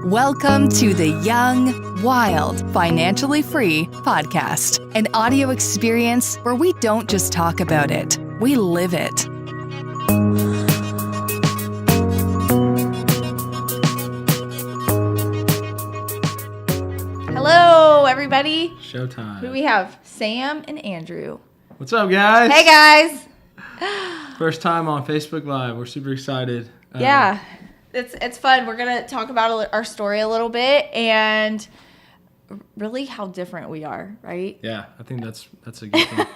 Welcome to the Young, Wild, Financially Free podcast, an audio experience where we don't just talk about it, we live it. Hello, everybody. Showtime. Who we have? Sam and Andrew. What's up, guys? Hey, guys. First time on Facebook Live. We're super excited. Yeah, it's fun. We're going to talk about our story a little bit and really how different we are, right? Yeah, I think that's a good thing.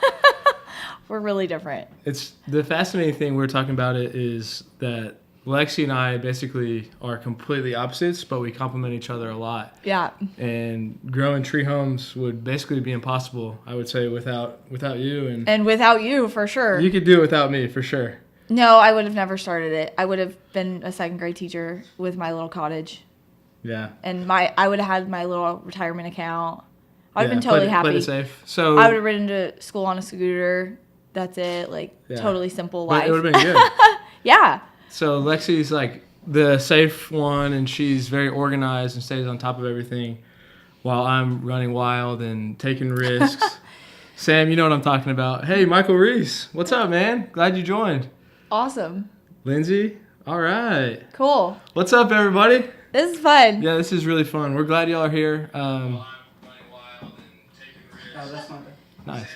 We're really different. It's the fascinating thing we're talking about it is that Lexi and I basically are completely opposites, but we complement each other a lot. Yeah. And growing tree homes would basically be impossible, I would say, without you. And without you, for sure. You could do it without me, for sure. No, I would have never started it. I would have been a second grade teacher with my little cottage. Yeah. And I would have had my little retirement account. I would have been totally happy. Played it safe. So I would have ridden to school on a scooter. That's it. Totally simple life. But it would have been good. Yeah. So Lexi's like the safe one, and she's very organized and stays on top of everything, while I'm running wild and taking risks. Sam, you know what I'm talking about. Hey, Michael Reese, what's up, man? Glad you joined. Awesome. Lindsay, all right. Cool. What's up, everybody? This is fun. Yeah, this is really fun. We're glad y'all are here. Oh, That's not nice.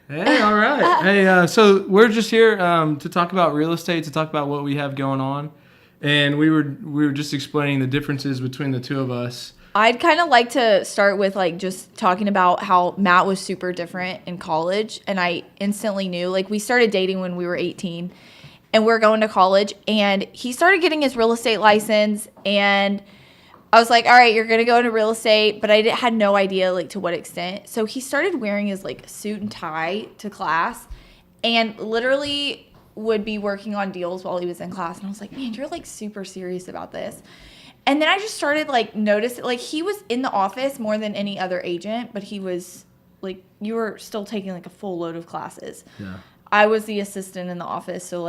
Hey, all right. Hey, so we're just here to talk about real estate, to talk about what we have going on, and we were just explaining the differences between the two of us. I'd kind of like to start with just talking about how Matt was super different in college, and I instantly knew. We started dating when we were 18, and we were going to college, and he started getting his real estate license, and I was like, all right, you're going to go into real estate, but I had no idea to what extent. So he started wearing his suit and tie to class and literally would be working on deals while he was in class. And I was like, man, you're super serious about this. And then I just started noticing, he was in the office more than any other agent, but he was you were still taking a full load of classes. Yeah. I was the assistant in the office. So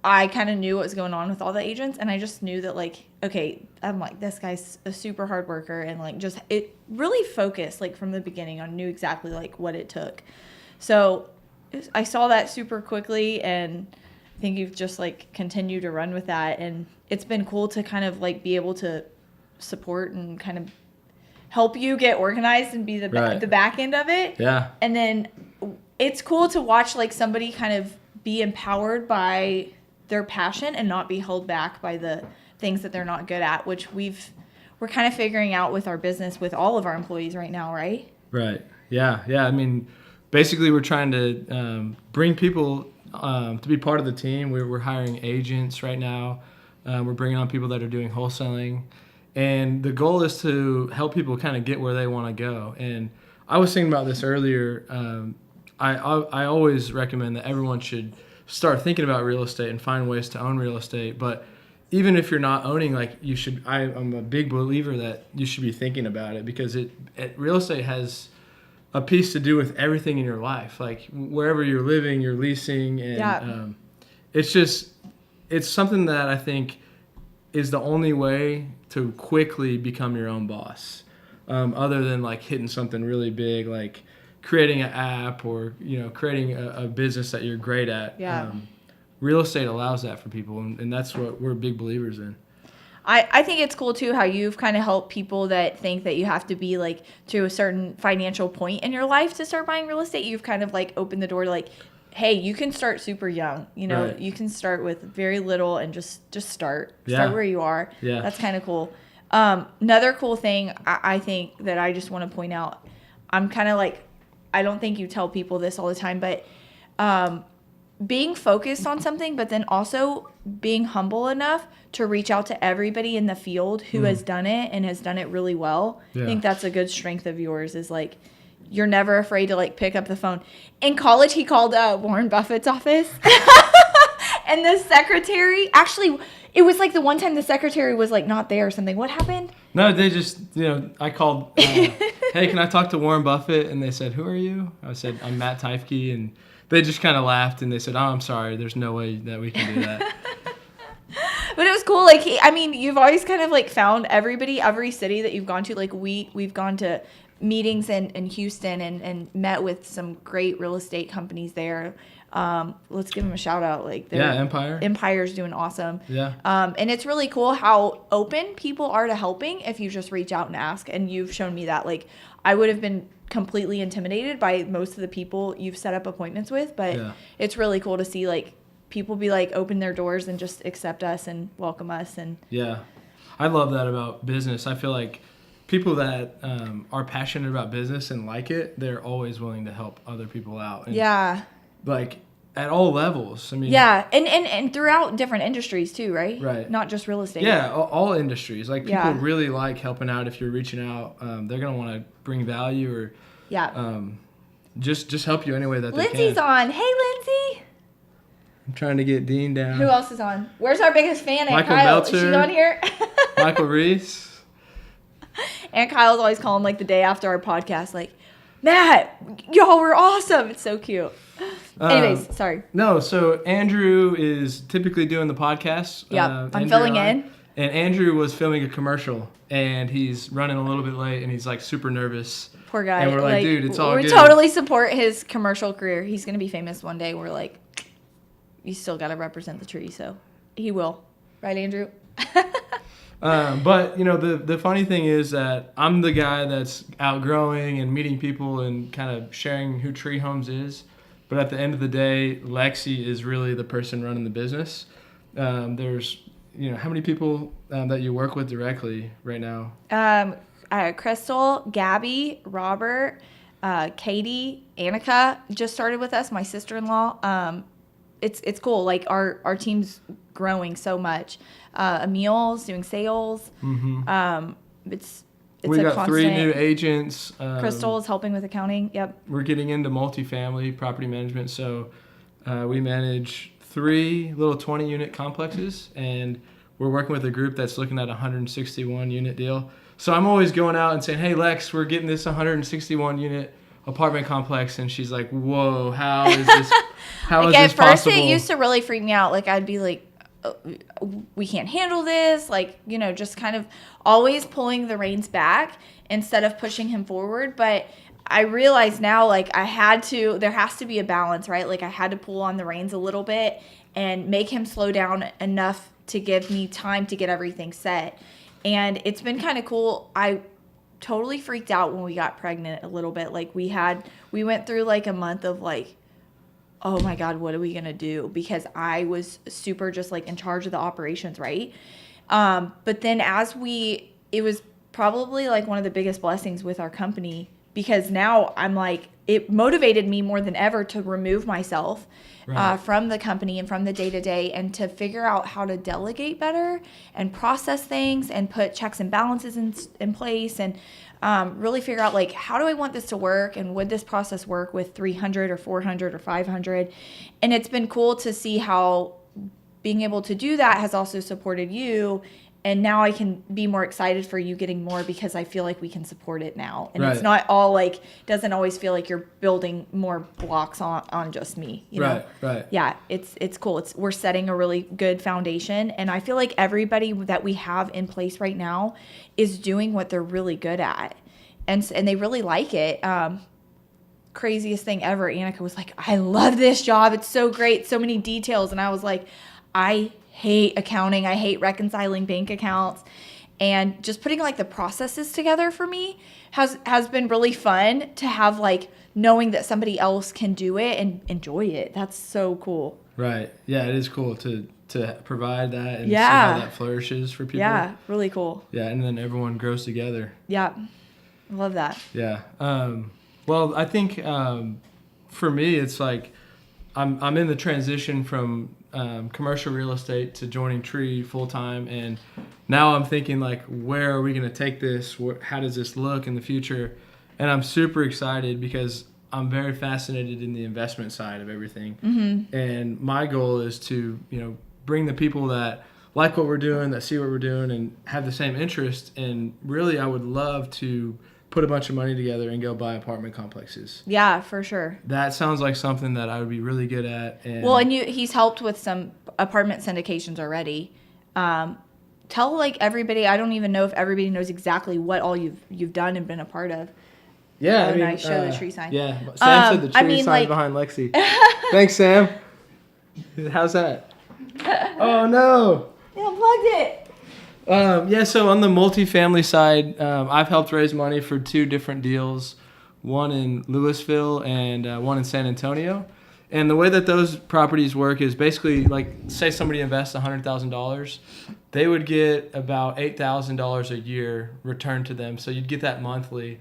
I kind of knew what was going on with all the agents, and I just knew that okay, I'm this guy's a super hard worker, and just it really focused from the beginning on knew exactly what it took. So I saw that super quickly, and I think you've just continued to run with that, and it's been cool to kind of be able to support and kind of help you get organized and be the back end of it. Yeah. And then it's cool to watch somebody kind of be empowered by their passion and not be held back by the things that they're not good at, which we're kind of figuring out with our business with all of our employees right now, right? Right. Yeah. I mean, basically we're trying to bring people to be part of the team. We're hiring agents right now. We're bringing on people that are doing wholesaling, and the goal is to help people kind of get where they want to go. And I was thinking about this earlier. I always recommend that everyone should start thinking about real estate and find ways to own real estate. But even if you're not owning, you should. I'm a big believer that you should be thinking about it, because real estate has a piece to do with everything in your life. Wherever you're living, you're leasing, and it's something that I think is the only way to quickly become your own boss, other than hitting something really big, creating an app or creating a business that you're great at. Yeah. Real estate allows that for people, and that's what we're big believers in. I think it's cool too how you've kind of helped people that think that you have to be to a certain financial point in your life to start buying real estate. You've kind of opened the door to hey, you can start super young. Right. You can start with very little and just start where you are. Yeah. That's kind of cool. Another cool thing I think that I just want to point out, I'm kind of I don't think you tell people this all the time, but being focused on something, but then also being humble enough to reach out to everybody in the field who has done it and has done it really well. Yeah. I think that's a good strength of yours is you're never afraid to pick up the phone. In college, he called Warren Buffett's office and the secretary, actually, it was the one time the secretary was not there or something. What happened? No, they just, I called, hey, can I talk to Warren Buffett? And they said, who are you? I said, I'm Matt Teifke. And they just kind of laughed and they said, oh, I'm sorry. There's no way that we can do that. But it was cool. Like, you've always kind of like found everybody, every city that you've gone to. Like we've gone to meetings in Houston and met with some great real estate companies there. Let's give them a shout out. Like, Empire's doing awesome. Yeah. And it's really cool how open people are to helping if you just reach out and ask. And you've shown me that. Like, I would have been completely intimidated by most of the people you've set up appointments with, but it's really cool to see like people be like open their doors and just accept us and welcome us. And yeah, I love that about business. I feel like people that are passionate about business and like it, they're always willing to help other people out. And like at all levels. I mean, and throughout different industries too, right? Right. Not just real estate. Yeah, all industries. Like people really like helping out. If you're reaching out, they're gonna want to bring value or just help you any way that they can. Lindsay's on. Hey, Lindsay. I'm trying to get Dean down. Who else is on? Where's our biggest fan? Michael Aunt Kyle. Meltzer. Is she on here? Michael Reese. Aunt Kyle's always calling like the day after our podcast, like, Matt, y'all were awesome. It's so cute. Anyways, sorry. No, so Andrew is typically doing the podcast. Yeah, I'm filling in. And Andrew was filming a commercial, and he's running a little bit late, and he's like super nervous. Poor guy. And we're like, dude, it's all good. We totally support his commercial career. He's going to be famous one day. We're like, you still got to represent the tree, so he will. Right, Andrew? But, you know, the funny thing is that I'm the guy that's outgrowing and meeting people and kind of sharing who Tree Homes is. But at the end of the day, Lexi is really the person running the business. There's, you know, how many people that you work with directly right now? Crystal, Gabby, Robert, Katie, Annika just started with us, my sister-in-law. It's cool. Like our team's growing so much. Emil's doing sales. Mm-hmm. It's we a got constant. 3 new agents. Crystal is helping with accounting. Yep. We're getting into multifamily property management, so we manage 3 little 20-unit complexes, and we're working with a group that's looking at a 161-unit deal. So I'm always going out and saying, "Hey, Lex, we're getting this 161-unit apartment complex," and she's like, "Whoa, how is this? How like is this possible?" At first, possible? it used to really freak me out. Like I'd be like, we can't handle this, like, you know, just kind of always pulling the reins back instead of pushing him forward. But I realize now, like, there has to be a balance, right? Like I had to pull on the reins a little bit and make him slow down enough to give me time to get everything set. And it's been kind of cool. I totally freaked out when we got pregnant a little bit. Like we went through like a month of like, oh my God, what are we going to do? Because I was super just like in charge of the operations, right? But then it was probably like one of the biggest blessings with our company, because now I'm like, it motivated me more than ever to remove myself from the company and from the day-to-day, and to figure out how to delegate better and process things and put checks and balances in place, and really figure out like, how do I want this to work, and would this process work with 300 or 400 or 500? And it's been cool to see how being able to do that has also supported you. And now I can be more excited for you getting more, because I feel like we can support it now. And it's not all like, doesn't always feel like you're building more blocks on just me. You know? Right. Yeah, it's cool. We're setting a really good foundation. And I feel like everybody that we have in place right now is doing what they're really good at. And they really like it. Craziest thing ever, Annika was like, I love this job. It's so great. So many details. And I was like, I hate accounting. I hate reconciling bank accounts, and just putting like the processes together for me has been really fun to have, like knowing that somebody else can do it and enjoy it. That's so cool. Right. Yeah, it is cool to provide that and see how that flourishes for people. Yeah, really cool. Yeah, and then everyone grows together. Yeah, I love that. Yeah. Well, I think for me, it's like I'm in the transition from commercial real estate to joining Tree full time, and now I'm thinking like, where are we going to take this? How does this look in the future? And I'm super excited because I'm very fascinated in the investment side of everything. Mm-hmm. And my goal is to, you know, bring the people that like what we're doing, that see what we're doing, and have the same interest. And really, I would love to put a bunch of money together and go buy apartment complexes. Yeah, for sure. That sounds like something that I would be really good at. And he's helped with some apartment syndications already. Tell like everybody. I don't even know if everybody knows exactly what all you've done and been a part of. Yeah, I mean, nice. Show the tree sign. Yeah, Sam said the tree sign like, behind Lexi. Thanks, Sam. How's that? Oh no! You unplugged it. Yeah, so on the multifamily side, I've helped raise money for 2 different deals, one in Louisville and one in San Antonio. And the way that those properties work is basically like, say somebody invests $100,000, they would get about $8,000 a year returned to them. So you'd get that monthly.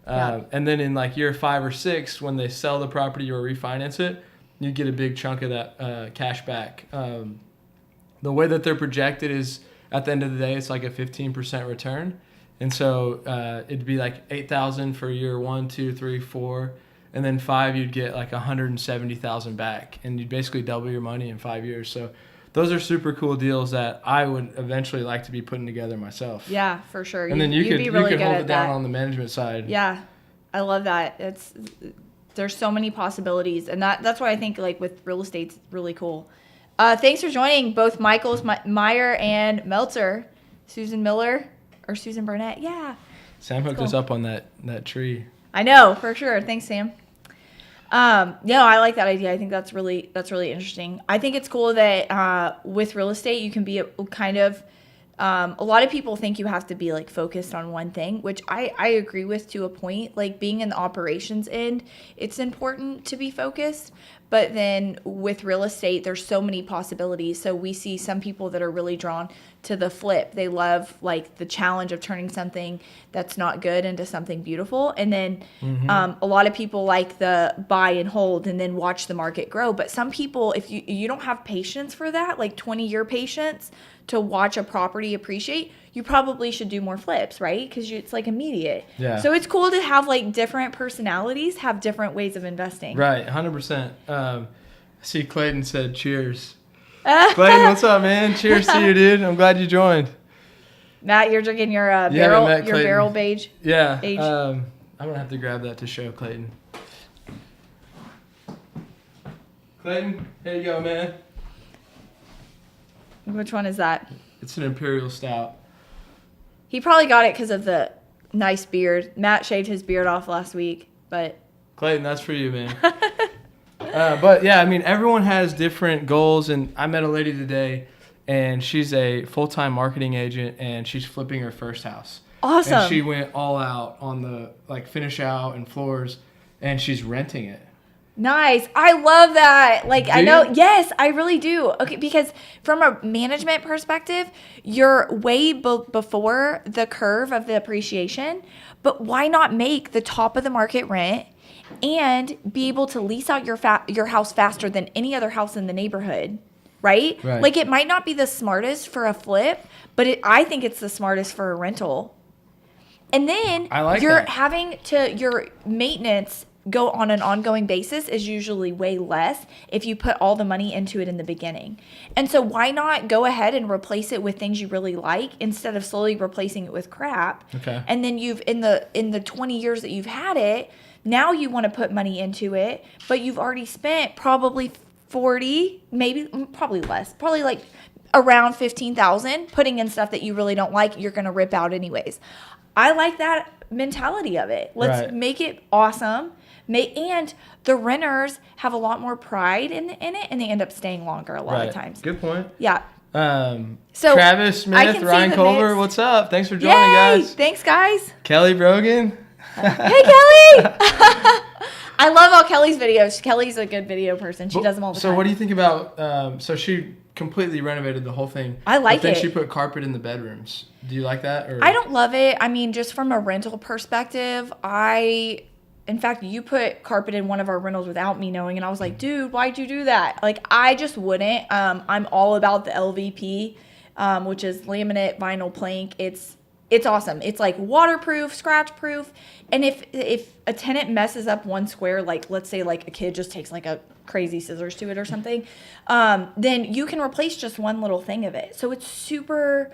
And then in like year 5 or 6, when they sell the property or refinance it, you get a big chunk of that cash back. The way that they're projected is at the end of the day, it's like a 15% return. And so it'd be like $8,000 for year 1, 2, 3, 4. And then 5, you'd get like $170,000 back. And you'd basically double your money in 5 years. So those are super cool deals that I would eventually like to be putting together myself. Yeah, for sure. And then you could hold it down on the management side. Yeah, I love that. There's so many possibilities, and that's why I think like with real estate, it's really cool. Thanks for joining both Michaels, Meyer, and Meltzer. Susan Miller or Susan Burnett. Yeah. Sam hooked us up on that tree. I know, for sure. Thanks, Sam. Yeah, I like that idea. I think that's really interesting. I think it's cool that with real estate, you can be a lot of people think you have to be like focused on one thing, which I agree with to a point. Like being in the operations end, it's important to be focused. But then with real estate, there's so many possibilities. So we see some people that are really drawn to the flip. They love like the challenge of turning something that's not good into something beautiful. And then a lot of people like the buy and hold and then watch the market grow. But some people, if you don't have patience for that, like 20-year patience to watch a property appreciate, you probably should do more flips, right? Because it's like immediate. Yeah. So it's cool to have like different personalities have different ways of investing. Right, 100%. I see Clayton said cheers. Clayton, what's up, man? Cheers to you, dude. I'm glad you joined. Matt, you're drinking your barrel beige. Yeah. I'm gonna have to grab that to show Clayton. Clayton, here you go, man. Which one is that? It's an Imperial Stout. He probably got it because of the nice beard. Matt shaved his beard off last week, but... Clayton, that's for you, man. But, yeah, I mean, everyone has different goals, and I met a lady today, and she's a full-time marketing agent, and she's flipping her first house. Awesome. And she went all out on the, like, finish out and floors, and she's renting it. Nice. I love that. Like, I know. Yes, I really do. Okay, because from a management perspective, you're way before the curve of the appreciation. But why not make the top of the market rent and be able to lease out your house faster than any other house in the neighborhood? Right? Like, it might not be the smartest for a flip, but I think it's the smartest for a rental. And then having to your maintenance go on an ongoing basis is usually way less if you put all the money into it in the beginning. And so why not go ahead and replace it with things you really like instead of slowly replacing it with crap? Okay. And then you've in the 20 years that you've had it, now you want to put money into it, but you've already spent probably 40, probably less, probably like around 15,000 putting in stuff that you really don't like, you're going to rip out anyways. I like that mentality of it. Let's make it awesome. And the renters have a lot more pride in it, and they end up staying longer a lot of times. Good point. Yeah. So Travis Smith, Ryan Culver, what's up? Thanks for joining, guys. Thanks, guys. Kelly Brogan. Hey, Kelly. I love all Kelly's videos. Kelly's a good video person. She does them all the time. So what do you think about, so she completely renovated the whole thing. I like it. But then she put carpet in the bedrooms. Do you like that? Or? I don't love it. I mean, just from a rental perspective, in fact, you put carpet in one of our rentals without me knowing, and I was like, dude, why'd you do that? Like, I just wouldn't. I'm all about the LVP, which is laminate vinyl plank. It's awesome. It's like waterproof, scratch proof. And if a tenant messes up one square, like let's say like a kid just takes like a crazy scissors to it or something, then you can replace just one little thing of it. So it's super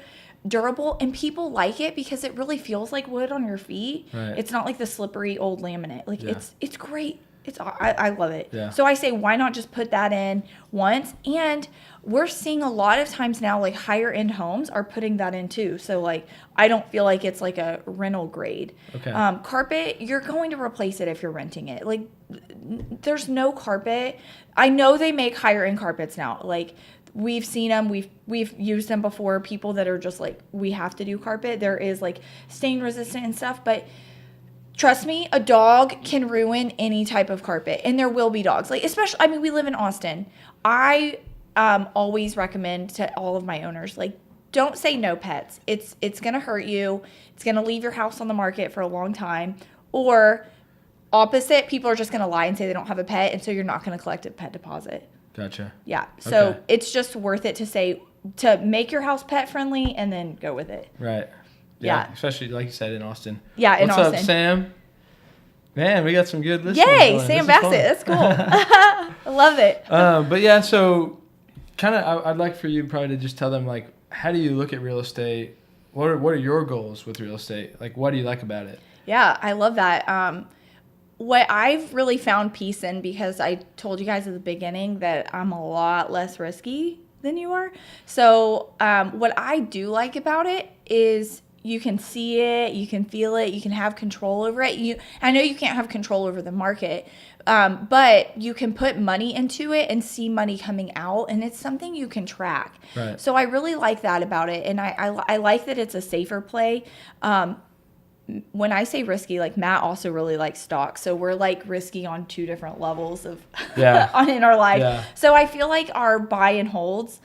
durable, and people like it because it really feels like wood on your feet. Right. It's not like the slippery old laminate. Like it's great. I love it. Yeah. So I say, why not just put that in once? And we're seeing a lot of times now, like higher end homes are putting that in too. So like, I don't feel like it's like a rental grade. Okay. Carpet, you're going to replace it if you're renting it. Like, there's no carpet. I know they make higher end carpets now. Like, we've seen them. We've used them before. People that are just like, we have to do carpet. There is like stain resistant and stuff, but trust me, a dog can ruin any type of carpet, and there will be dogs. Like, especially, I mean, we live in Austin. I always recommend to all of my owners, like, don't say no pets. It's gonna hurt you. It's gonna leave your house on the market for a long time. Or opposite, people are just gonna lie and say they don't have a pet, and so you're not gonna collect a pet deposit. Gotcha. Yeah. So Okay. it's just worth it to make your house pet friendly and then go with it. Right. Yeah. Especially like you said in Austin. Yeah, in What's Austin. up, Sam? Man, we got some good listeners. Yay, going. Sam This is Bassett. fun. That's cool. I love it. But yeah, so kind of, I'd like for you probably to just tell them, like, how do you look at real estate? What are your goals with real estate? Like, what do you like about it? Yeah, I love that. What I've really found peace in, because I told you guys at the beginning that I'm a lot less risky than you are. So what I do like about it is you can see it, you can feel it, you can have control over it. I know you can't have control over the market, but you can put money into it and see money coming out, and it's something you can track. Right. So I really like that about it, and I like that it's a safer play. When I say risky, like Matt also really likes stocks, so we're like risky on two different levels of in our life. Yeah. So I feel like our buy and holds,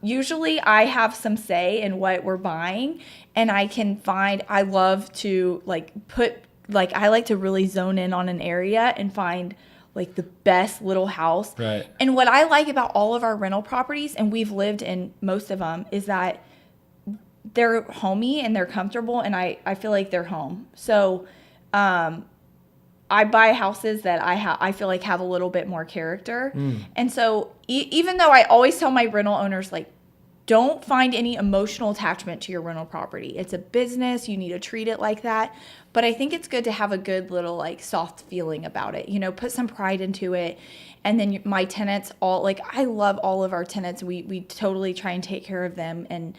usually I have some say in what we're buying, and I love to I like to really zone in on an area and find like the best little house. Right. And what I like about all of our rental properties, and we've lived in most of them, is that they're homey and they're comfortable, and I feel like they're home. So I buy houses that I feel like have a little bit more character. And so even though I always tell my rental owners, like, don't find any emotional attachment to your rental property. It's a business. You need to treat it like that. But I think it's good to have a good little like soft feeling about it. You know, put some pride into it. And then my tenants I love all of our tenants. We totally try and take care of them, and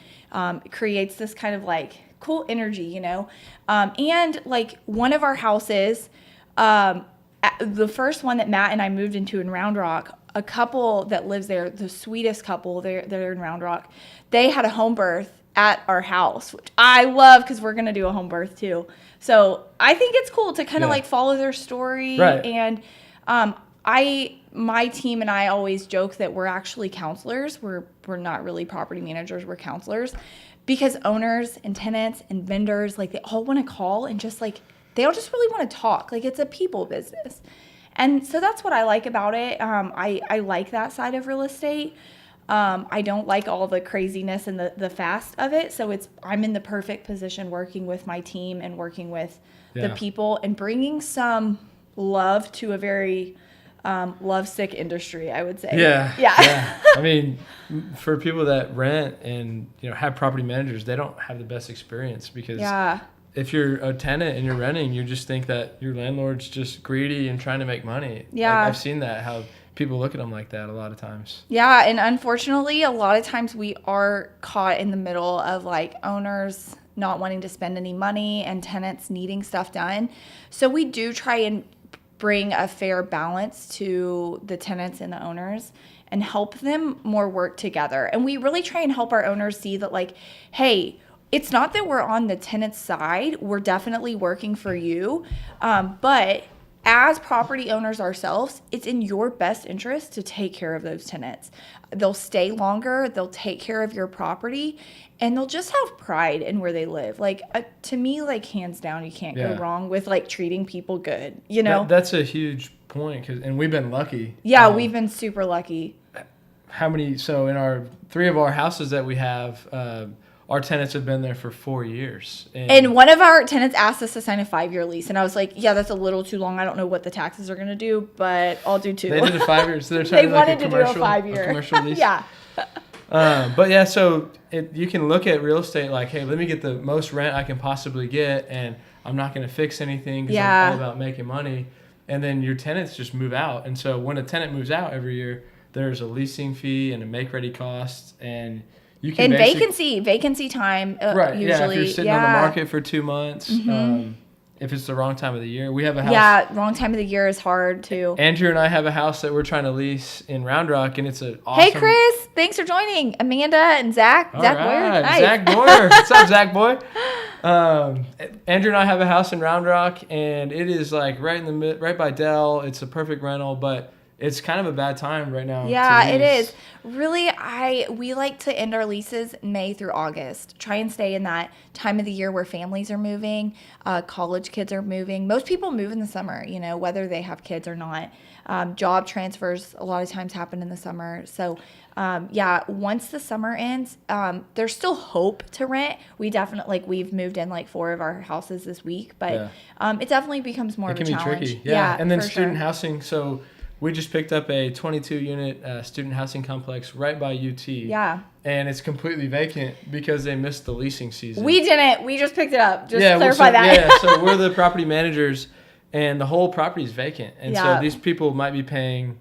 it creates this kind of like cool energy, you know. And like one of our houses, the first one that Matt and I moved into in Round Rock, a couple that lives there, the sweetest couple, they're in Round Rock, they had a home birth at our house, which I love because we're going to do a home birth too. So I think it's cool to kind of like follow their story. Right. And my team and I always joke that we're actually counselors. We're not really property managers, we're counselors, because owners and tenants and vendors, like, they all want to call and just like, they all just really want to talk. Like, it's a people business. And so that's what I like about it. I like that side of real estate. I don't like all the craziness and the fast of it. So I'm in the perfect position working with my team and working with the people and bringing some love to a very lovesick industry, I would say. Yeah. I mean, for people that rent and, you know, have property managers, they don't have the best experience, because if you're a tenant and you're renting, you just think that your landlord's just greedy and trying to make money. Yeah. Like, I've seen that, how people look at them like that a lot of times. Yeah, and unfortunately, a lot of times we are caught in the middle of like owners not wanting to spend any money and tenants needing stuff done. So we do try and bring a fair balance to the tenants and the owners and help them more work together. And we really try and help our owners see that, like, hey, it's not that we're on the tenant's side. We're definitely working for you. But as property owners ourselves, it's in your best interest to take care of those tenants. They'll stay longer, they'll take care of your property, and they'll just have pride in where they live. Like, to me, like, hands down, you can't go wrong with like treating people good, you know? That's a huge point, and we've been lucky. Yeah, we've been super lucky. So in our 3 of our houses that we have, our tenants have been there for 4 years. And one of our tenants asked us to sign a 5-year lease. And I was like, yeah, that's a little too long. I don't know what the taxes are going to do, but I'll do 2. They did a 5 years. So they're They signing wanted like to do a 5-year. commercial lease. Yeah. But yeah, so you can look at real estate like, hey, let me get the most rent I can possibly get, and I'm not going to fix anything because I'm all about making money. and then your tenants just move out. And so when a tenant moves out every year, there's a leasing fee and a make-ready cost, and you can and vacancy time right, usually. Yeah, if you're sitting on the market for 2 months, if it's the wrong time of the year. We have a house. Yeah, wrong time of the year is hard too. Andrew and I have a house that we're trying to lease in Round Rock, and it's an awesome. Hey, Chris, thanks for joining. Amanda and Zach. All Zach right. Boyer. Nice. Zach Boyer. What's up, Zach Boy? Andrew and I have a house in Round Rock, and it is like right by Dell. It's a perfect rental, but it's kind of a bad time right now. Yeah, it is. Really, we like to end our leases May through August. Try and stay in that time of the year where families are moving, college kids are moving. Most people move in the summer, whether they have kids or not. Job transfers a lot of times happen in the summer. So, once the summer ends, there's still hope to rent. We definitely, we've moved in 4 of our houses this week, but it definitely becomes more of a challenge. It can be tricky. Yeah, and then for student sure. housing. So we just picked up a 22-unit student housing complex right by UT. Yeah. And it's completely vacant because they missed the leasing season. We didn't. We just picked it up. Just clarify that. Yeah, so we're the property managers, and the whole property is vacant. And so these people might be paying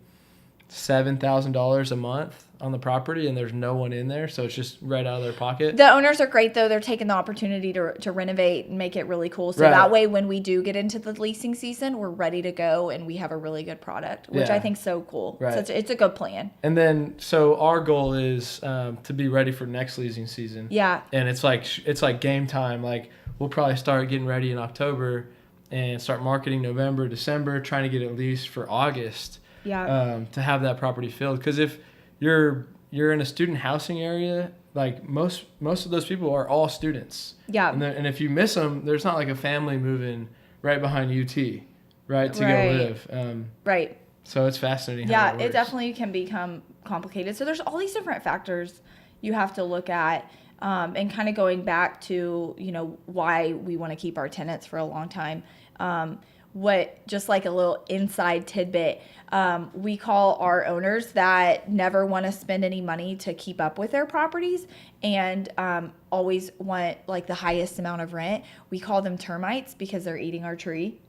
$7,000 a month on the property, and there's no one in there, so it's just right out of their pocket. The owners are great, though. They're taking the opportunity to renovate and make it really cool. So that way, when we do get into the leasing season, we're ready to go, and we have a really good product, which I think is so cool. Right. So it's a good plan. And then, so our goal is to be ready for next leasing season. Yeah. And it's like game time. Like, we'll probably start getting ready in October and start marketing November, December, trying to get it leased for August. Yeah. To have that property filled, because if you're in a student housing area, like most of those people are all students. Yeah. And if you miss them, there's not like a family moving right behind UT, right, to Right. go live. Right. So it's fascinating. Yeah, how that works. it definitely can become complicated. So there's all these different factors you have to look at, and kind of going back to why we want to keep our tenants for a long time. Just like a little inside tidbit, we call our owners that never want to spend any money to keep up with their properties and always want the highest amount of rent. We call them termites because they're eating our tree.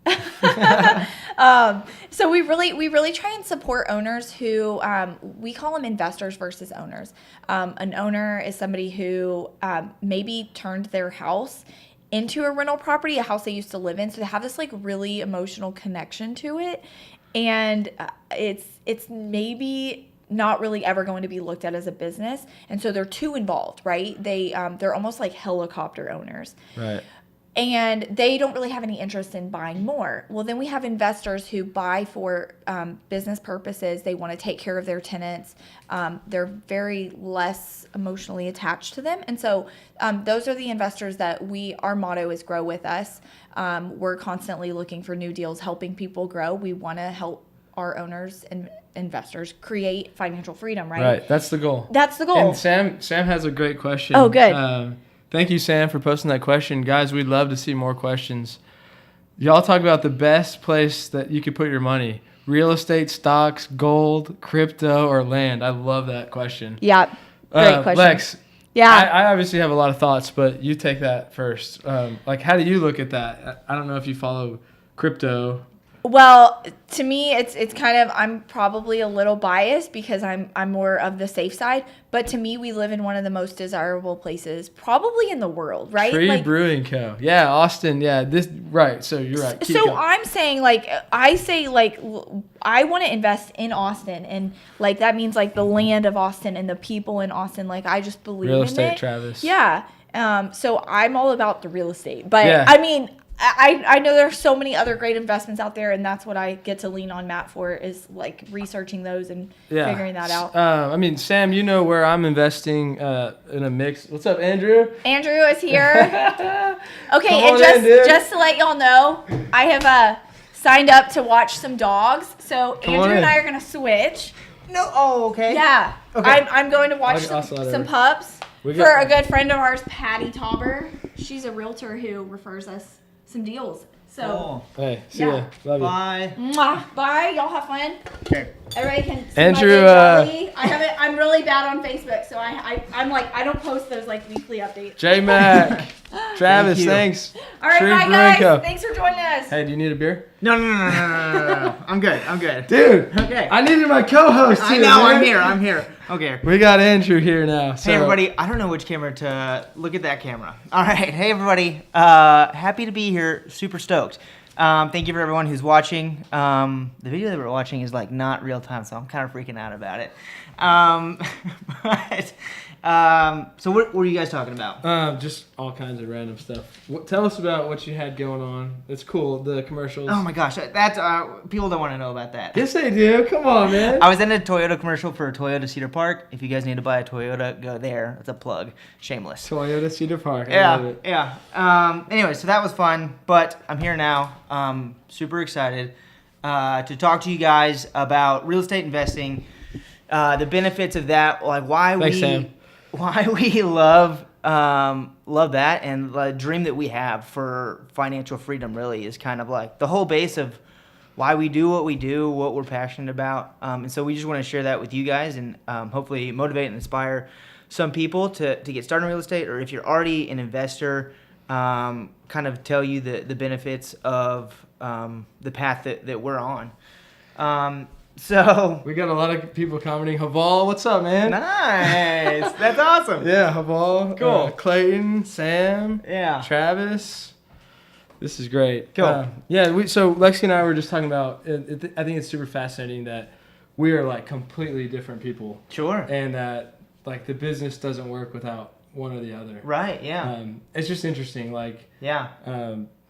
So we really try and support owners who we call them investors versus owners. An owner is somebody who maybe turned their house into a rental property, a house they used to live in. So they have this really emotional connection to it. And it's maybe not really ever going to be looked at as a business. And so they're too involved, right? They're almost like helicopter owners. Right. And they don't really have any interest in buying more. Well, then we have investors who buy for business purposes. They want to take care of their tenants. They're very less emotionally attached to them. And so those are the investors that our motto is grow with us. We're constantly looking for new deals, helping people grow. We want to help our owners and investors create financial freedom, right? Right. That's the goal. That's the goal. And Sam has a great question. Oh, good. Thank you, Sam, for posting that question. Guys, we'd love to see more questions. Y'all talk about the best place that you could put your money. Real estate, stocks, gold, crypto, or land. I love that question. Yeah, great question. Lex, yeah. I obviously have a lot of thoughts, but you take that first. How do you look at that? I don't know if you follow crypto. Well, to me, it's kind of, I'm probably a little biased because I'm more of the safe side. But to me, we live in one of the most desirable places probably in the world, right? Tree Brewing Co. Yeah, Austin. Yeah, right. So you're right. Keep going. I'm saying I want to invest in Austin, and that means the land of Austin and the people in Austin. I just believe real in estate, it. Travis. Yeah. So I'm all about the real estate, but yeah. I mean, I know there's so many other great investments out there, and that's what I get to lean on Matt for is researching those and figuring that out. Sam, you know where I'm investing in a mix. What's up, Andrew? Andrew is here. Okay, Come and on in, just to let y'all know, I have signed up to watch some dogs. So Come Andrew on and I in. are gonna switch. No. Oh, okay. Yeah. Okay. I'm going to watch I'll slide some over. pups We for got- a good friend of ours, Patty Tauber. She's a realtor who refers us some deals. So, Hey, see Yeah. ya. Love you. Bye. mwah, bye. Y'all have fun. Okay. Everybody can see Andrew, my big belly. I'm really bad on Facebook, so I'm I don't post those weekly updates. J Mac. Travis, Thank you. thanks. All right, Shreve bye Brewing guys. Co. Thanks for joining us. Hey, do you need a beer? No. I'm good. Dude, Okay. I needed my co-host I too, know. man. I'm here. Okay. We got Andrew here now. So. Hey everybody, I don't know which camera to look at that camera. All right, hey everybody, happy to be here, super stoked. Thank you for everyone who's watching. The video that we're watching is like not real time, so I'm kind of freaking out about it. So what were you guys talking about? Just all kinds of random stuff. Tell us about what you had going on. It's cool, the commercials. Oh my gosh, that's people don't want to know about that. Yes, they do. Come on, man. I was in a Toyota commercial for Toyota Cedar Park. If you guys need to buy a Toyota, go there. That's a plug. Shameless. Toyota Cedar Park. I love it. Yeah. Anyway, so that was fun, but I'm here now. Super excited to talk to you guys about real estate investing, the benefits of that, like why we love that, and the dream that we have for financial freedom. Really is kind of like the whole base of why we do what we do, what we're passionate about. And so we just want to share that with you guys, and hopefully motivate and inspire some people to get started in real estate, or if you're already an investor, kind of tell you the benefits of the path that we're on. So We got a lot of people commenting. Haval, what's up, man? nice. That's awesome. Yeah, Haval. Cool. Clayton, Sam, Yeah. Travis. This is great. Cool. So Lexi and I were just talking about, I think it's super fascinating that we are like completely different people. Sure. And that like the business doesn't work without one or the other. Right. Yeah. It's just interesting. Like, Yeah.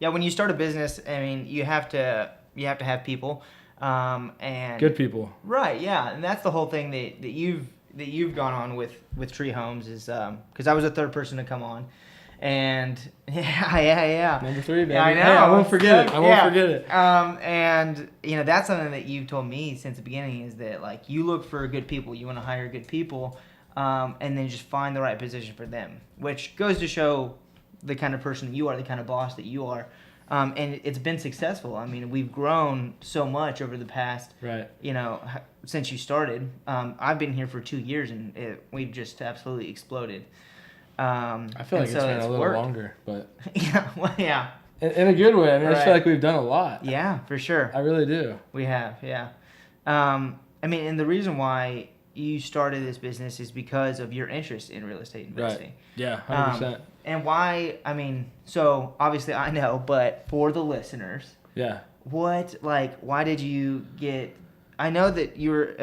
yeah, When you start a business, I mean, you have to have people, and good people. Right. Yeah. And that's the whole thing that you've gone on with Tree Homes is because I was the third person to come on, and yeah. Number 3, baby. Yeah, I know. Hey, I won't forget it. I won't forget it. And that's something that you've told me since the beginning is that like you look for good people, you want to hire good people, and then just find the right position for them, which goes to show the kind of person you are, the kind of boss that you are. And it's been successful. I mean, we've grown so much over the past, Right. since you started. I've been here for 2 years, and we've just absolutely exploded. I feel like it's been a little worked. longer, but Yeah, well, yeah. in a good way. I mean, I just feel Right. like we've done a lot. Yeah, for sure. I really do. We have, yeah. I mean, and the reason why you started this business is because of your interest in real estate investing. Right. Yeah, 100%. And why, I mean, so obviously I know, but for the listeners, Yeah. why did you get, I know that you were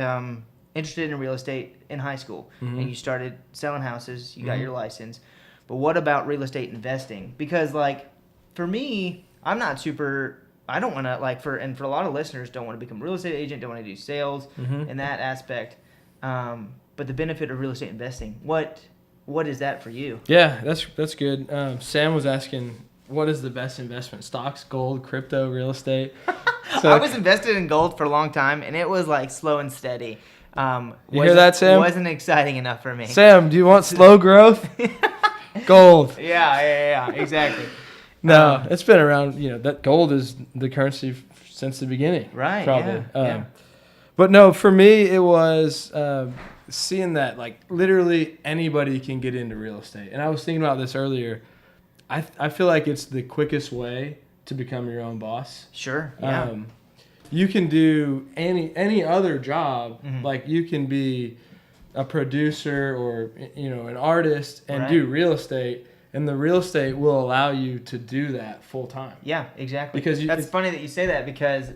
interested in real estate in high school, and you started selling houses, you got your license, but what about real estate investing? Because like, for me, I'm not super, I don't want to for a lot of listeners don't want to become a real estate agent, don't want to do sales in that aspect. But the benefit of real estate investing, what is that for you? Yeah, that's good. Sam was asking, what is the best investment? Stocks, gold, crypto, real estate? So, I was invested in gold for a long time, and it was like slow and steady. You hear that, Sam? Wasn't exciting enough for me. Sam, do you want slow growth? Gold. Yeah, exactly. No, it's been around. That gold is the currency since the beginning. Right, Probably. yeah. But no, for me, it was seeing that like literally anybody can get into real estate. And I was thinking about this earlier. I feel like it's the quickest way to become your own boss. Sure. Yeah. You can do any other job. Like you can be a producer or an artist and Right. do real estate, and the real estate will allow you to do that full time. Yeah, exactly. Because that's funny that you say that because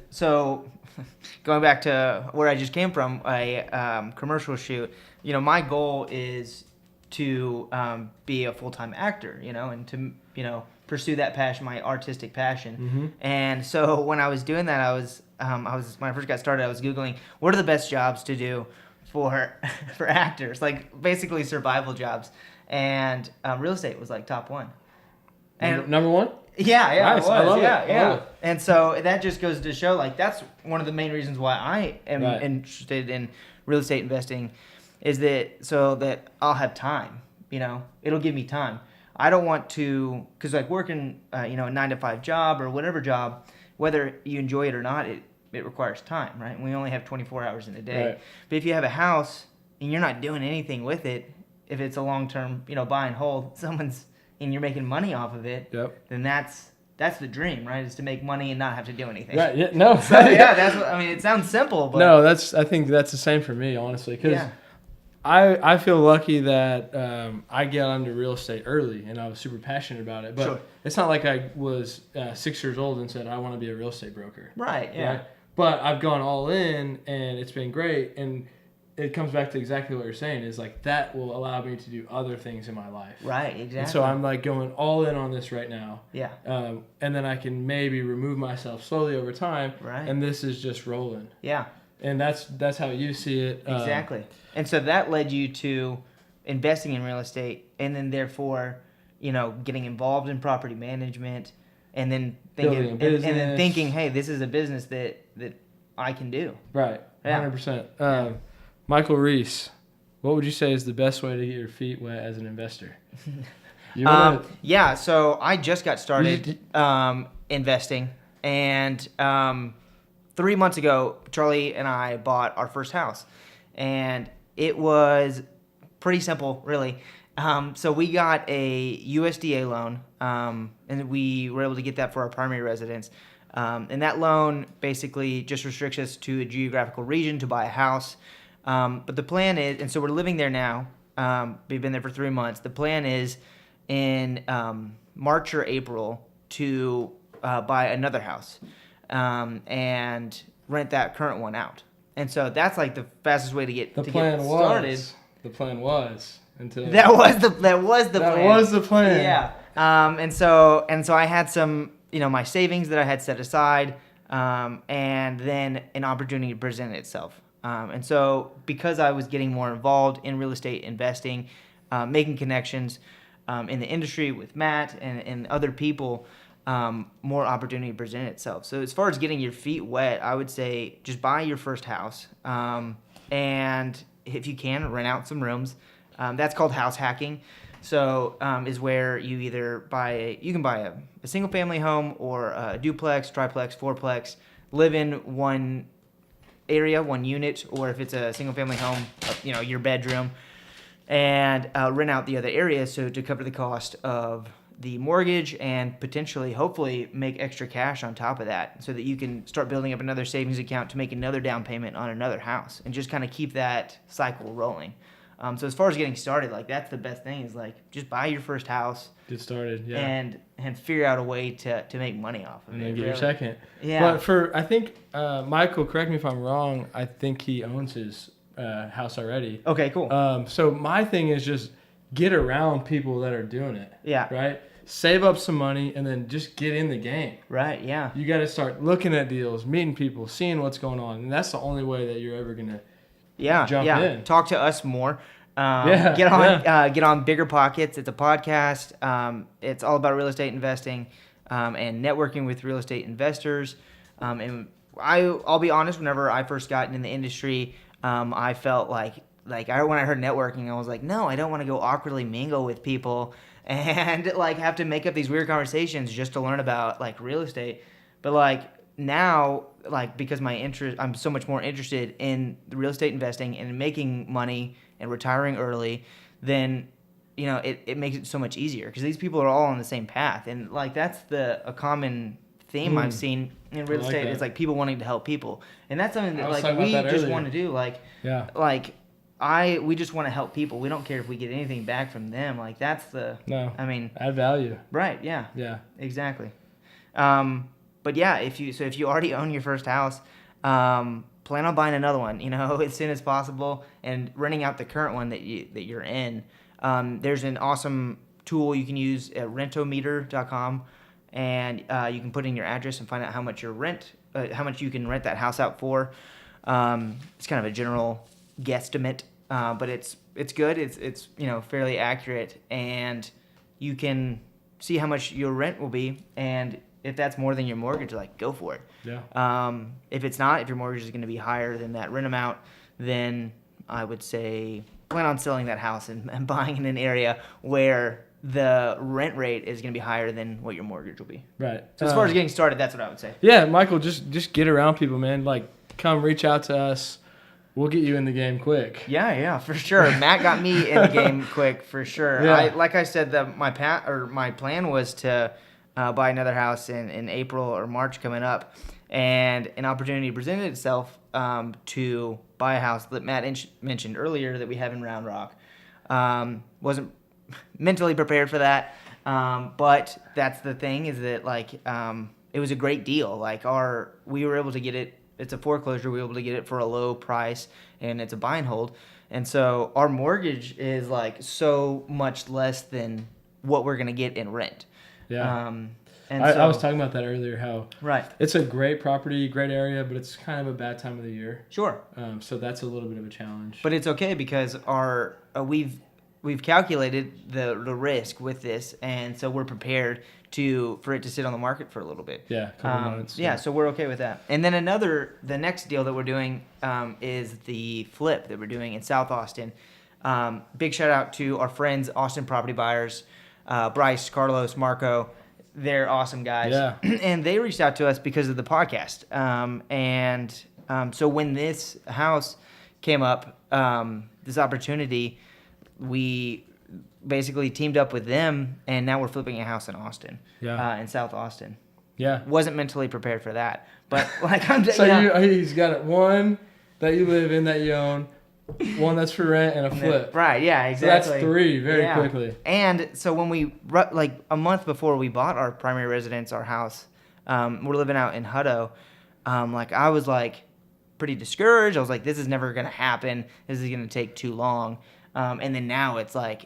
going back to where I just came from, a commercial shoot. My goal is to be a full-time actor. And to pursue that passion, my artistic passion. And so when I was doing that, I was when I first got started, I was Googling what are the best jobs to do for actors, like basically survival jobs, and real estate was like top one. And Number one? yeah, Nice. it was. I love it. yeah, I yeah. love it. And so that just goes to show, like, that's one of the main reasons why I am Right. interested in real estate investing, is that so that I'll have time. It'll give me time. I don't want to, because like working, a 9-to-5 job or whatever job, whether you enjoy it or not, it requires time, right? And we only have 24 hours in a day. Right. But if you have a house and you're not doing anything with it, if it's a long-term, buy and hold, someone's and you're making money off of it, then that's the dream, right? Is to make money and not have to do anything. Right. Yeah. No. So yeah, that's what I mean. It sounds simple, but no, I think that's the same for me, honestly, because I feel lucky that I got into real estate early and I was super passionate about it. But it's not like I was 6 years old and said I want to be a real estate broker. Right. Yeah. Right? But I've gone all in and it's been great. And it comes back to exactly what you're saying is like that will allow me to do other things in my life. Right. Exactly. And so I'm like going all in on this right now. Yeah. And then I can maybe remove myself slowly over time. Right. And this is just rolling. Yeah. And that's how you see it. Exactly. And so that led you to investing in real estate, and then therefore, getting involved in property management, and then thinking, and then thinking, hey, this is a business that I can do. Right. Yeah. 100%. Michael Reese, what would you say is the best way to get your feet wet as an investor? Yeah. So I just got started investing, and 3 months ago, Charlie and I bought our first house, and it was pretty simple, really. So we got a USDA loan, and we were able to get that for our primary residence. And that loan basically just restricts us to a geographical region to buy a house. But the plan is, and so we're living there now. We've been there for 3 months. The plan is in March or April to buy another house. And rent that current one out. And so that's like the fastest way to get started. The plan was until that was the plan. Yeah. And so I had some, my savings that I had set aside, and then an opportunity presented itself. And so because I was getting more involved in real estate investing, making connections in the industry with Matt and other people, more opportunity presented itself. So as far as getting your feet wet, I would say just buy your first house. And if you can, rent out some rooms. That's called house hacking. So is where you either you can buy a single family home or a duplex, triplex, fourplex, live in one area, one unit, or if it's a single family home, your bedroom, and rent out the other area so to cover the cost of the mortgage and potentially, hopefully, make extra cash on top of that so that you can start building up another savings account to make another down payment on another house and just kind of keep that cycle rolling. So as far as getting started, like that's the best thing is like just buy your first house. Get started, yeah. And figure out a way to make money off of it. And then get your second. Yeah. But I think, Michael, correct me if I'm wrong, I think he owns his house already. Okay, cool. So my thing is just get around people that are doing it. Yeah. Right? Save up some money and then just get in the game. Right, yeah. You got to start looking at deals, meeting people, seeing what's going on. And that's the only way that you're ever going to jump in. Talk to us more. Get on Bigger Pockets. It's a podcast. It's all about real estate investing and networking with real estate investors. And I'll be honest, whenever I first got in the industry, I felt when I heard networking, I was like, no, I don't want to go awkwardly mingle with people and have to make up these weird conversations just to learn about real estate. But now, because I'm so much more interested in the real estate investing and making money and retiring early, then it makes it so much easier because these people are all on the same path, and that's a common theme I've seen in real estate. That. It's people wanting to help people, and that's something that we just want to do. We just want to help people. We don't care if we get anything back from them. That's the add value. Right? Yeah. Yeah. Exactly. But yeah, if you already own your first house, plan on buying another one, as soon as possible, and renting out the current one that you're in. There's an awesome tool you can use at rentometer.com, and you can put in your address and find out how much you can rent that house out for. It's kind of a general guesstimate, but it's good. It's fairly accurate, and you can see how much your rent will be, and if that's more than your mortgage, go for it. Yeah. If it's not, if your mortgage is going to be higher than that rent amount, then I would say plan on selling that house and buying in an area where the rent rate is going to be higher than what your mortgage will be. Right. So as far as getting started, that's what I would say. Yeah, Michael, just get around people, man. Come reach out to us. we'll get you in the game quick. Yeah, for sure. Matt got me in the game quick for sure. Yeah. Like I said, my plan was to buy another house in April or March coming up, and an opportunity presented itself to buy a house that Matt mentioned earlier that we have in Round Rock. Wasn't mentally prepared for that, but that's the thing, is that like it was a great deal. Like we were able to get it. It's a foreclosure. We were able to get it for a low price, and it's a buy and hold. And so our mortgage is like so much less than what we're gonna get in rent. Yeah. And I was talking about that earlier. How right. it's a great property, great area, but it's kind of a bad time of the year. Sure. So that's a little bit of a challenge. But it's okay because we've calculated the risk with this, and so we're prepared for it to sit on the market for a little bit. Yeah, a couple months. Yeah, so we're okay with that. And then the next deal that we're doing is the flip that we're doing in South Austin. Big shout out to our friends, Austin Property Buyers, Bryce, Carlos, Marco. They're awesome guys. Yeah. And they reached out to us because of the podcast. So when this house came up, this opportunity, we basically teamed up with them, and now we're flipping a house in Austin. Yeah. In South Austin. Yeah. Wasn't mentally prepared for that, but like I'm just, So he's got it, one that you live in that you own, one that's for rent, and a flip. Right, yeah, exactly. So that's three very quickly. And so when we, like a month before we bought our primary residence, our house, we're living out in Hutto, like I was like pretty discouraged. I was like, this is never going to happen. This is going to take too long. And then now it's like,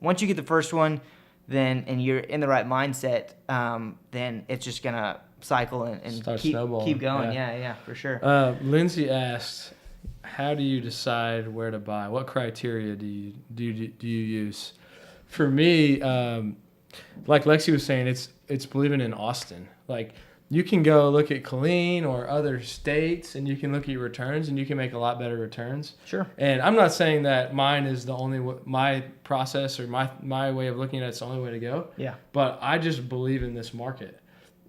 once you get the first one, and you're in the right mindset, then it's just going to cycle and keep going. Yeah, for sure. Lindsay asked, how do you decide where to buy? What criteria do you use? For me, like Lexi was saying, it's believing in Austin. Like, you can go look at Killeen or other states, and you can look at your returns, and you can make a lot better returns. Sure. And I'm not saying that mine is the only my process or my way of looking at it's the only way to go. Yeah. But I just believe in this market,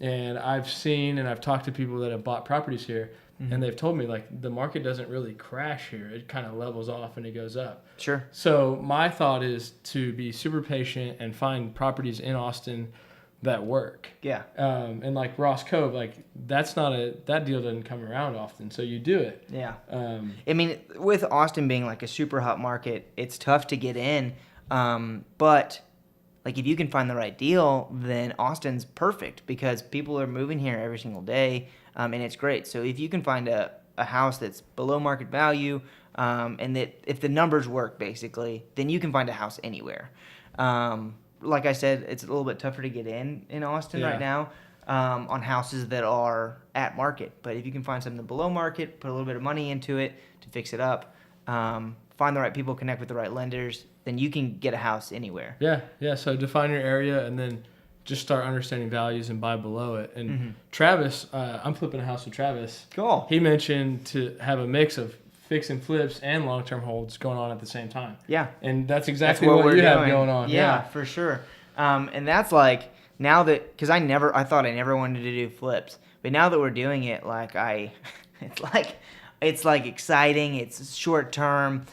and I've seen and I've talked to people that have bought properties here, and they've told me like the market doesn't really crash here. It kind of levels off and it goes up. Sure. So my thought is to be super patient and find properties in Austin that work. Yeah. And like Ross Cove, like that deal doesn't come around often, so you do it. Yeah. I mean, with Austin being like a super hot market, it's tough to get in. But like if you can find the right deal, then Austin's perfect because people are moving here every single day, and it's great. So if you can find a house that's below market value, and that if the numbers work basically, then you can find a house anywhere. Like I said, it's a little bit tougher to get in Austin right now on houses that are at market. But if you can find something below market, put a little bit of money into it to fix it up, find the right people, connect with the right lenders, then you can get a house anywhere. Yeah. So define your area and then just start understanding values and buy below it. And Travis, I'm flipping a house with Travis. Cool. He mentioned to have a mix of fix and flips and long-term holds going on at the same time. Yeah. And that's exactly what you have going on. Yeah, for sure. And that's like, now that, because I thought I never wanted to do flips, but now that we're doing it, like it's like exciting. It's short term.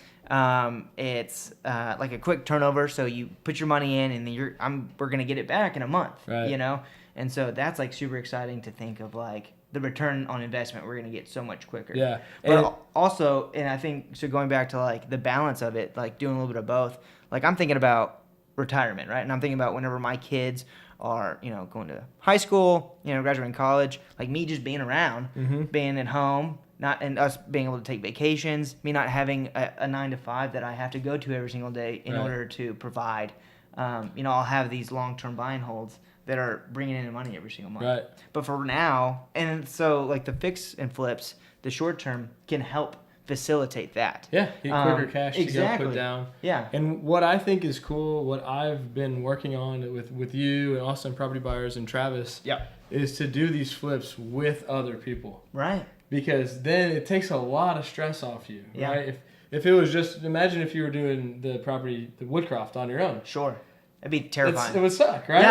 It's like a quick turnover. So you put your money in, and then we're gonna get it back in a month. Right. You know, and so that's like super exciting to think of, like the return on investment we're gonna get so much quicker. Yeah. But also, and I think so, going back to like the balance of it, like doing a little bit of both. Like I'm thinking about retirement, right? And I'm thinking about whenever my kids are, going to high school, graduating college, like me just being around, being at home, and us being able to take vacations, me not having a 9 to 5 that I have to go to every single day in order to provide. I'll have these long-term buy and holds that are bringing in money every single month. Right. But for now, and so like the fix and flips, the short term can help facilitate that. Yeah, get quicker cash to go put down. Yeah. And what I think is cool, what I've been working on with you and Austin Property Buyers and Travis, is to do these flips with other people. Right. Because then it takes a lot of stress off you. Yeah. Right? If it was just, imagine if you were doing the Woodcroft on your own. Sure. It'd be terrifying. It would suck, right?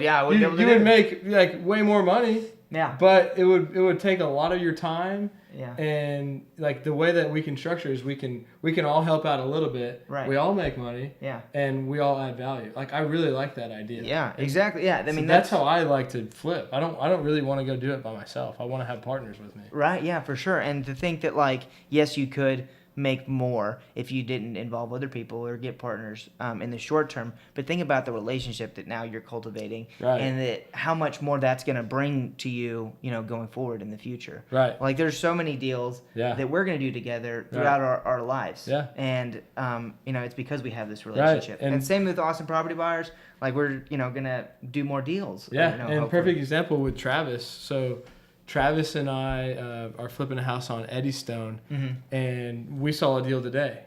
Yeah, you would make like way more money. Yeah. But it would take a lot of your time Yeah. And like the way that we can structure is we can all help out a little bit. Right. We all make money. Yeah. And we all add value. Like I really like that idea. Yeah, exactly. Yeah. I mean, that's how I like to flip. I don't really want to go do it by myself. I want to have partners with me. Right. Yeah, for sure. And to think that like, yes, you could make more if you didn't involve other people or get partners in the short term, but think about the relationship that now you're cultivating, right. and that how much more that's going to bring to you, going forward in the future. Right. Like there's so many deals that we're going to do together throughout our lives. Yeah. And it's because we have this relationship. Right. And same with Austin Property Buyers. Like we're going to do more deals. Yeah. And hopefully. perfect example with Travis. So Travis and I are flipping a house on Eddystone, and we saw a deal today,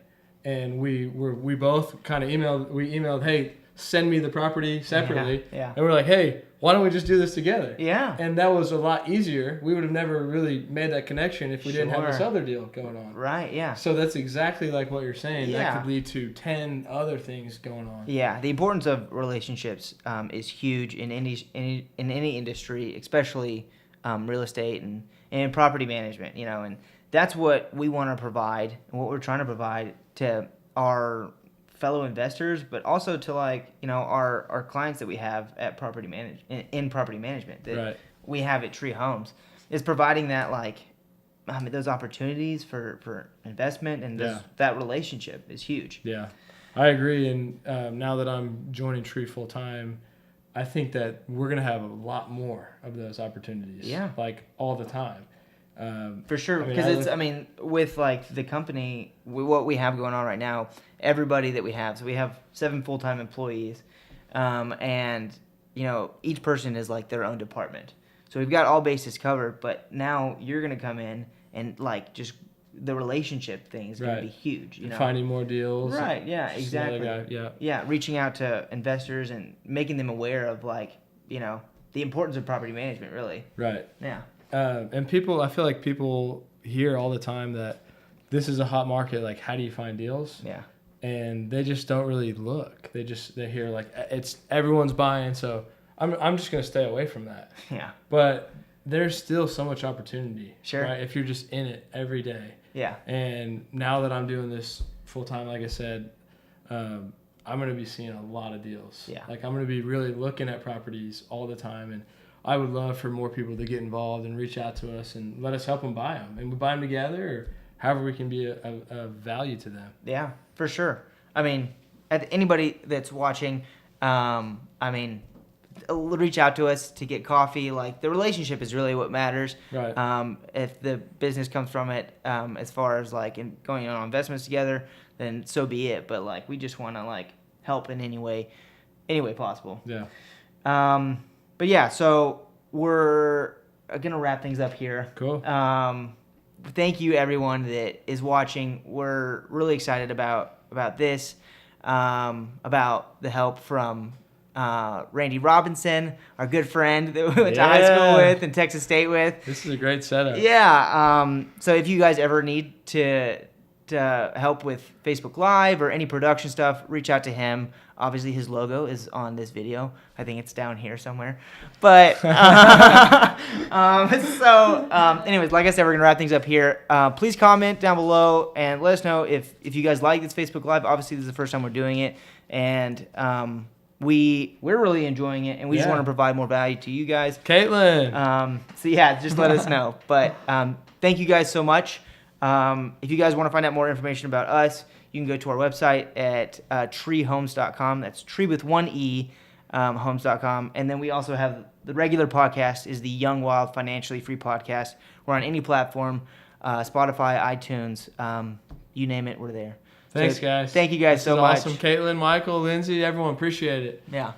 and we both kind of emailed, hey, send me the property separately, yeah. And we're like, hey, why don't we just do this together? Yeah. And that was a lot easier. We would have never really made that connection if we didn't have this other deal going on. Right. Yeah. So that's exactly like what you're saying. Yeah. That could lead to 10 other things going on. Yeah, the importance of relationships is huge in any industry, especially real estate and property management, and that's what we want to provide and what we're trying to provide to our fellow investors, but also to our clients that we have at property management that we have at Tree Homes, is providing that those opportunities for investment, and that relationship is huge. Yeah, I agree. And now that I'm joining Tree full time, I think that we're going to have a lot more of those opportunities. Yeah. Like all the time. For sure. Because with the company, what we have going on right now, everybody that we have, so we have 7 full-time employees, and, each person is like their own department. So we've got all bases covered, but now you're going to come in and just the relationship thing is going to be huge. Finding more deals. Right. Yeah. Exactly. Yeah. Yeah. Reaching out to investors and making them aware of the importance of property management. Really. Right. Yeah. And I feel like people hear all the time that this is a hot market. Like, how do you find deals? Yeah. And they just don't really look. They hear it's everyone's buying, so I'm just gonna stay away from that. Yeah. But there's still so much opportunity. Sure. Right? If you're just in it every day. Yeah. And now that I'm doing this full time, like I said, I'm going to be seeing a lot of deals. Yeah. Like I'm going to be really looking at properties all the time. And I would love for more people to get involved and reach out to us and let us help them buy them. And we buy them together, or however we can be a value to them. Yeah, for sure. I mean, anybody that's watching, reach out to us to get coffee. Like, the relationship is really what matters. Right. If the business comes from it, as far as going on investments together, then so be it. But we just want to help in any way possible. Yeah. But yeah, so we're gonna wrap things up here. Cool. Thank you everyone that is watching. We're really excited about this, about the help from Randy Robinson, our good friend that we went to high school with and Texas State with. This is a great setup. Yeah. So if you guys ever need to help with Facebook Live or any production stuff, reach out to him. Obviously, his logo is on this video. I think it's down here somewhere. But anyways, like I said, we're gonna wrap things up here. Please comment down below and let us know if you guys like this Facebook Live. Obviously, this is the first time we're doing it, and we're really enjoying it, and we just want to provide more value to you guys. Caitlin. So yeah, just let us know. But thank you guys so much. If you guys want to find out more information about us, you can go to our website at treehomes.com. That's tree with one E, homes.com. And then we also have the regular podcast is the Young Wild Financially Free podcast. We're on any platform, Spotify, iTunes, you name it, we're there. Thanks, guys. Thank you guys so much. Awesome. Caitlin, Michael, Lindsay, everyone, appreciate it. Yeah.